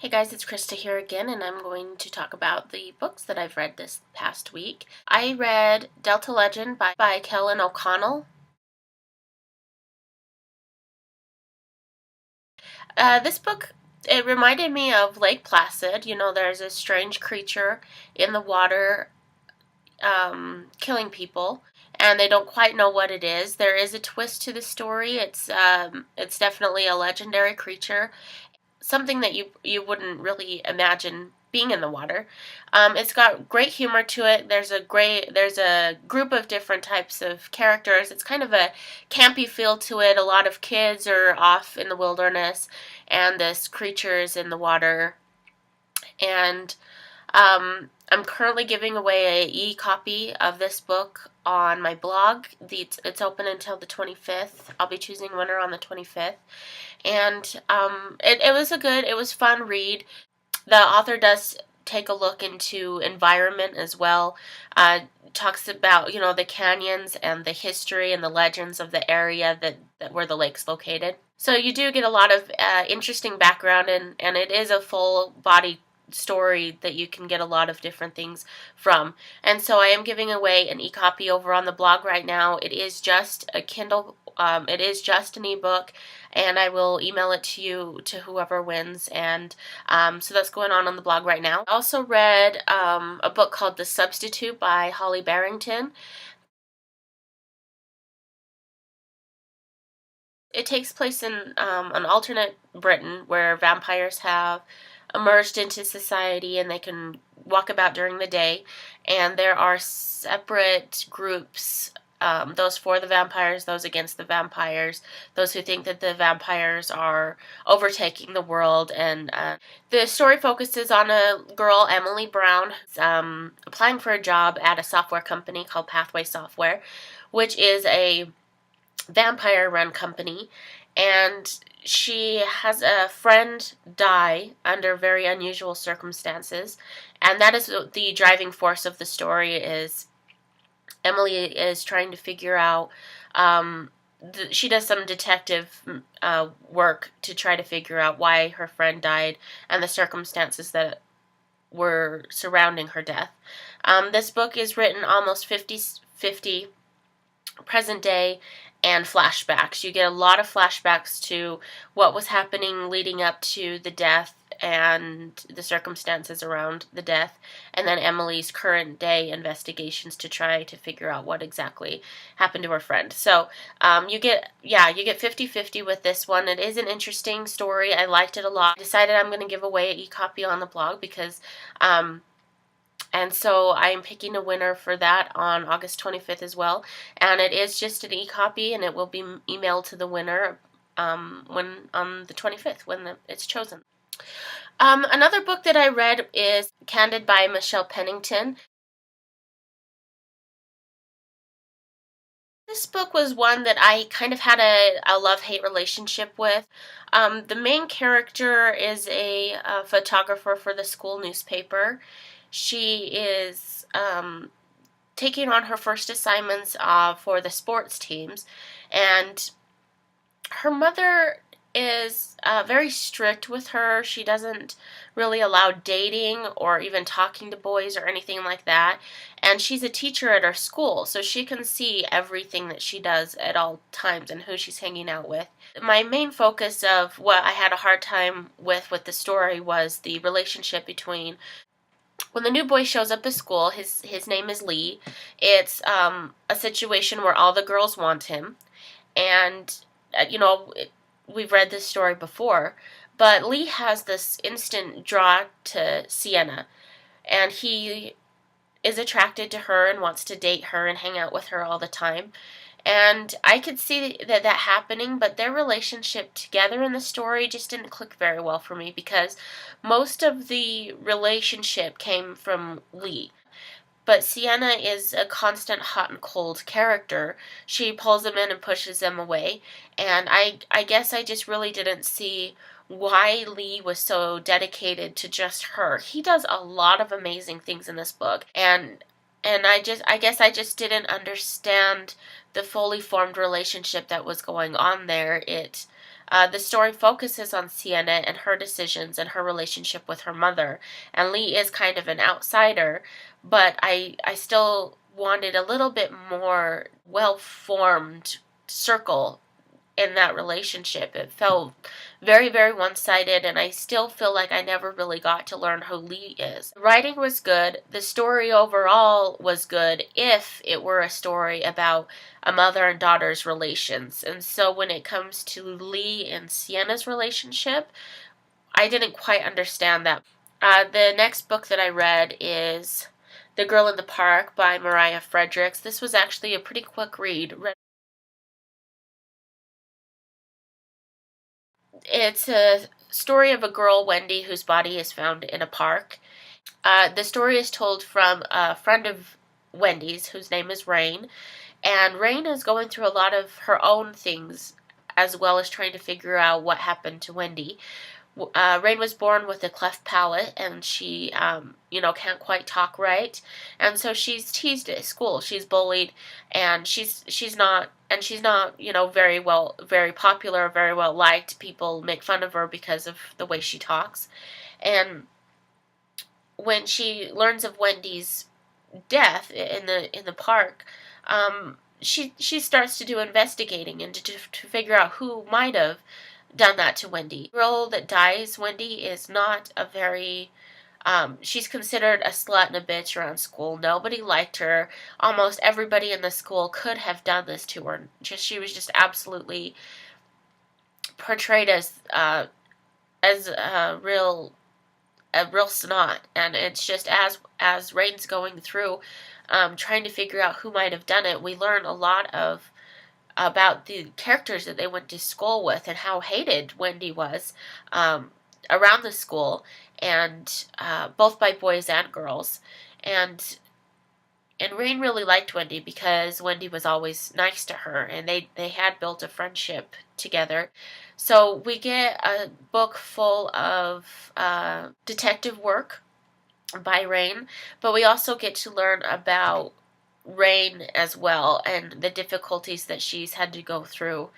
Hey guys, it's Krista here again, and I'm going to talk about the books that I've read this past week. I read Delta Legend by Kellen O'Connell. This book, it reminded me of Lake Placid. You know, there's a strange creature in the water killing people, and they don't quite know what it is. There is a twist to the story. It's definitely a legendary creature, something that you wouldn't really imagine being in the water. It's got great humor to it. There's a group of different types of characters. It's kind of a campy feel to it. A lot of kids are off in the wilderness, and this creature is in the water. And I'm currently giving away an e-copy of this book on my blog. It's open until the 25th. I'll be choosing a winner on the 25th. And it was fun read. The author does take a look into environment as well. Talks about, the canyons and the history and the legends of the area that where the lake's located. So you do get a lot of interesting background, and it is a full body story that you can get a lot of different things from. And so I am giving away an e-copy over on the blog right now. It is just a Kindle, it is just an ebook, and I will email it to you, to whoever wins. And so that's going on the blog right now. I also read a book called The Substitute by Holly Barrington. It takes place in an alternate Britain where vampires have emerged into society and they can walk about during the day. And there are separate groups, those for the vampires, those against the vampires, those who think that the vampires are overtaking the world. And the story focuses on a girl, Emily Brown, applying for a job at a software company called Pathway Software, which is a vampire-run company, and she has a friend die under very unusual circumstances, and that is the driving force of the story. Is Emily is trying to figure out. She does some detective work to try to figure out why her friend died and the circumstances that were surrounding her death. This book is written almost 50-50 present day and flashbacks. You get a lot of flashbacks to what was happening leading up to the death and the circumstances around the death, and then Emily's current day investigations to try to figure out what exactly happened to her friend. So you get 50-50 with this one. It is an interesting story. I liked it a lot. I decided I'm going to give away an e-copy on the blog because and so I'm picking a winner for that on August 25th as well. And it is just an e-copy, and it will be emailed to the winner when on the 25th when it's chosen. Another book that I read is Candid by Michelle Pennington. This book was one that I kind of had a love-hate relationship with. The main character is a photographer for the school newspaper. She is taking on her first assignments for the sports teams, and her mother is very strict with her. She doesn't really allow dating or even talking to boys or anything like that. And she's a teacher at her school, so she can see everything that she does at all times and who she's hanging out with. My main focus of what I had a hard time with the story was the relationship between when the new boy shows up at school. His name is Lee. It's a situation where all the girls want him, and we've read this story before, but Lee has this instant draw to Sienna, and he is attracted to her and wants to date her and hang out with her all the time. And I could see that happening, but their relationship together in the story just didn't click very well for me because most of the relationship came from Lee. But Sienna is a constant hot and cold character. She pulls them in and pushes them away. And I guess I just really didn't see why Lee was so dedicated to just her. He does a lot of amazing things in this book. And I guess I just didn't understand the fully formed relationship that was going on there. The story focuses on Sienna and her decisions and her relationship with her mother. And Lee is kind of an outsider, but I still wanted a little bit more well-formed circle in that relationship. It felt very, very one-sided, and I still feel like I never really got to learn who Lee is. The writing was good. The story overall was good if it were a story about a mother and daughter's relations. And so when it comes to Lee and Sienna's relationship, I didn't quite understand that. The next book that I read is The Girl in the Park by Mariah Fredericks. This was actually a pretty quick read. It's a story of a girl, Wendy, whose body is found in a park. The story is told from a friend of Wendy's, whose name is Rain. And Rain is going through a lot of her own things, as well as trying to figure out what happened to Wendy. Rain was born with a cleft palate, and she, can't quite talk right, and so she's teased at school. She's bullied, and she's not, very popular, very well liked. People make fun of her because of the way she talks, and when she learns of Wendy's death in the park, she starts to do investigating and to figure out who might have done that to Wendy. The girl that dies, Wendy, is not a very, she's considered a slut and a bitch around school. Nobody liked her. Almost everybody in the school could have done this to her. She was just absolutely portrayed as a real snot. And it's just as Rain's going through, trying to figure out who might have done it, we learn a lot about the characters that they went to school with and how hated Wendy was around the school, and both by boys and girls. And Rain really liked Wendy because Wendy was always nice to her, and they had built a friendship together. So we get a book full of detective work by Rain, but we also get to learn about Rain as well, and the difficulties that she's had to go through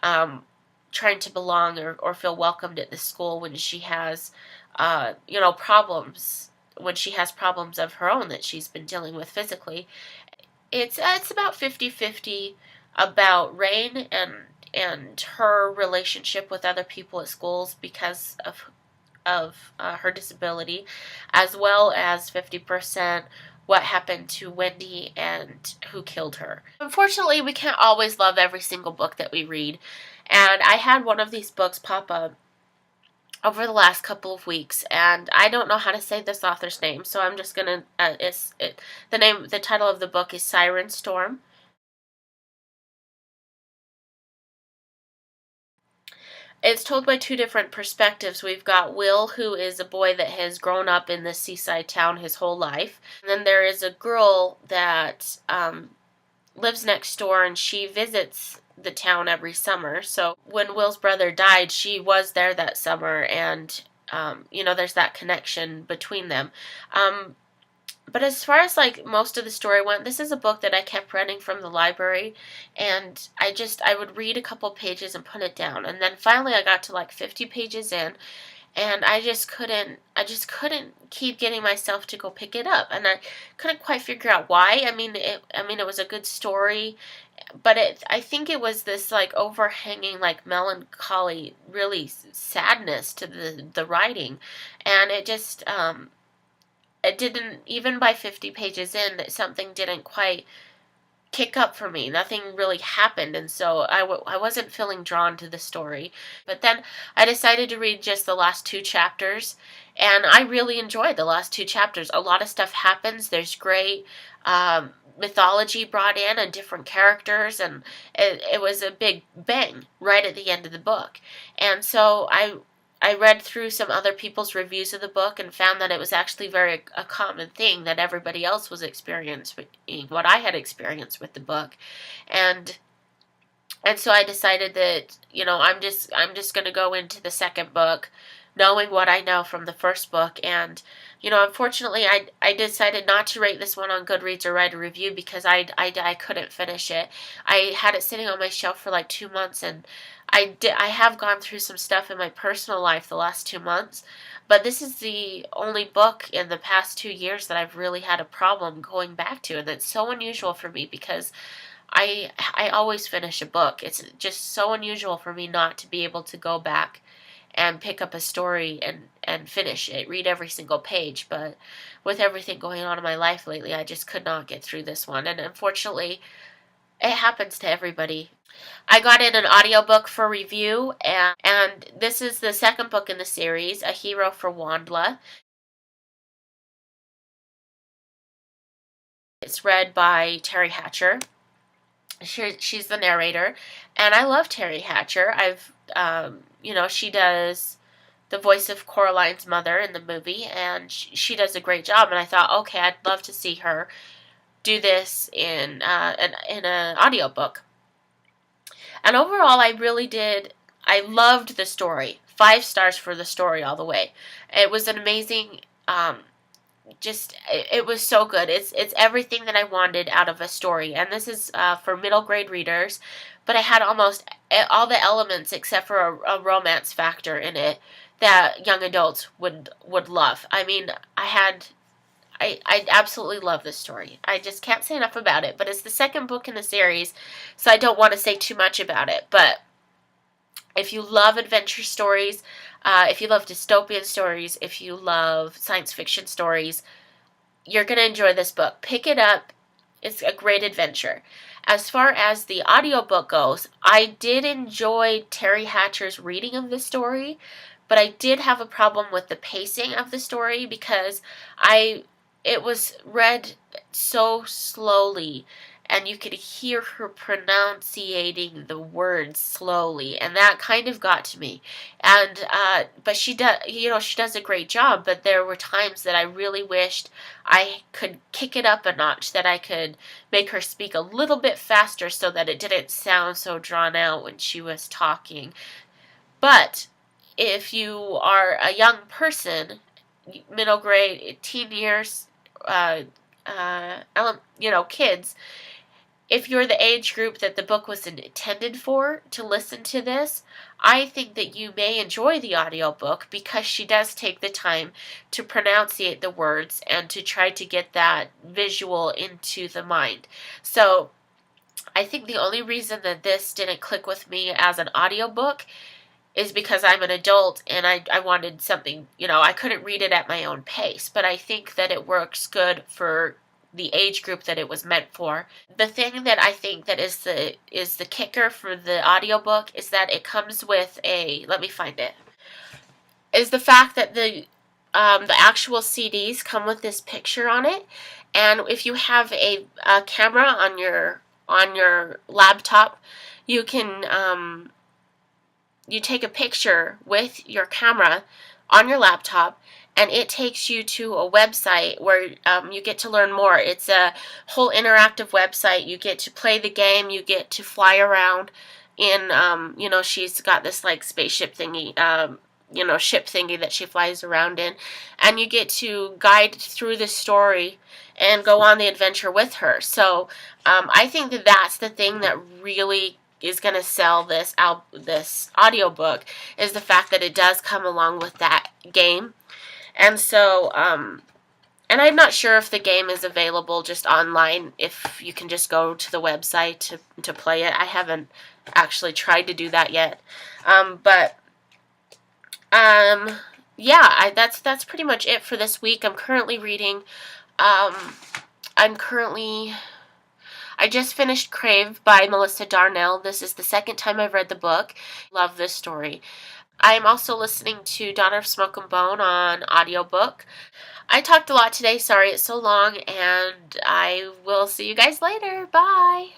trying to belong or feel welcomed at the school when she has problems, when she has problems of her own that she's been dealing with physically. It's about 50-50 about Rain and her relationship with other people at schools because of her disability, as well as 50% what happened to Wendy and who killed her. Unfortunately, we can't always love every single book that we read, and I had one of these books pop up over the last couple of weeks, and I don't know how to say this author's name, so I'm just gonna. The title of the book is Siren Storm. It's told by two different perspectives. We've got Will, who is a boy that has grown up in this seaside town his whole life. And then there is a girl that lives next door, and she visits the town every summer. So when Will's brother died, she was there that summer, and, there's that connection between them. But as far as most of the story went, this is a book that I kept renting from the library, and I would read a couple pages and put it down, and then finally I got to 50 pages in, and I just couldn't keep getting myself to go pick it up, and I couldn't quite figure out why. It was a good story, but I think it was this overhanging melancholy, really sadness to the writing, and it just it didn't, even by 50 pages in, something didn't quite kick up for me. Nothing really happened, and so I wasn't feeling drawn to the story. But then I decided to read just the last two chapters, and I really enjoyed the last two chapters. A lot of stuff happens. There's great mythology brought in and different characters, and it was a big bang right at the end of the book. And so I read through some other people's reviews of the book and found that it was actually a common thing that everybody else was experiencing what I had experienced with the book, and so I decided that I'm just going to go into the second book knowing what I know from the first book. And, unfortunately, I decided not to rate this one on Goodreads or write a review because I couldn't finish it. I had it sitting on my shelf for like 2 months, and I have gone through some stuff in my personal life the last 2 months, but this is the only book in the past 2 years that I've really had a problem going back to, and that's so unusual for me because I always finish a book. It's just so unusual for me not to be able to go back and pick up a story and finish it, read every single page. But with everything going on in my life lately, I just could not get through this one. And unfortunately, it happens to everybody. I got in an audiobook for review, and this is the second book in the series, A Hero for Wandla. It's read by Terry Hatcher. She's the narrator, and I love Terry Hatcher. She does the voice of Coraline's mother in the movie, and she does a great job. And I thought, okay, I'd love to see her do this in an audiobook. And overall, I really did. I loved the story. 5 stars for the story all the way. It was an amazing. It was so good. It's everything that I wanted out of a story, and this is for middle grade readers, but I had almost all the elements except for a romance factor in it that young adults would love. I mean, I absolutely love this story. I just can't say enough about it, but it's the second book in the series, so I don't want to say too much about it. But if you love adventure stories, if you love dystopian stories, if you love science fiction stories, you're going to enjoy this book. Pick it up. It's a great adventure. As far as the audiobook goes, I did enjoy Terry Hatcher's reading of the story, but I did have a problem with the pacing of the story because it was read so slowly, and you could hear her pronunciating the words slowly, and that kind of got to me. And but she does a great job. But there were times that I really wished I could kick it up a notch, that I could make her speak a little bit faster so that it didn't sound so drawn out when she was talking. But if you are a young person, middle grade, teen years, kids, if you're the age group that the book was intended for to listen to this, I think that you may enjoy the audiobook because she does take the time to pronunciate the words and to try to get that visual into the mind. So I think the only reason that this didn't click with me as an audiobook is because I'm an adult and I wanted something, I couldn't read it at my own pace. But I think that it works good for the age group that it was meant for. The thing that I think that is the kicker for the audiobook is that it comes with let me find it, is the fact that the actual CDs come with this picture on it. And if you have a camera on your laptop, you can you take a picture with your camera on your laptop, and it takes you to a website where you get to learn more. It's a whole interactive website. You get to play the game. You get to fly around in, she's got this like spaceship thingy, ship thingy that she flies around in, and you get to guide through the story and go on the adventure with her. So I think that that's the thing that really is going to sell this audiobook, is the fact that it does come along with that game. And so, and I'm not sure if the game is available just online, if you can just go to the website to play it. I haven't actually tried to do that yet. Yeah, that's pretty much it for this week. I'm currently reading, I just finished Crave by Melissa Darnell. This is the second time I've read the book. Love this story. I am also listening to Daughter of Smoke and Bone on audiobook. I talked a lot today. Sorry it's so long, and I will see you guys later. Bye!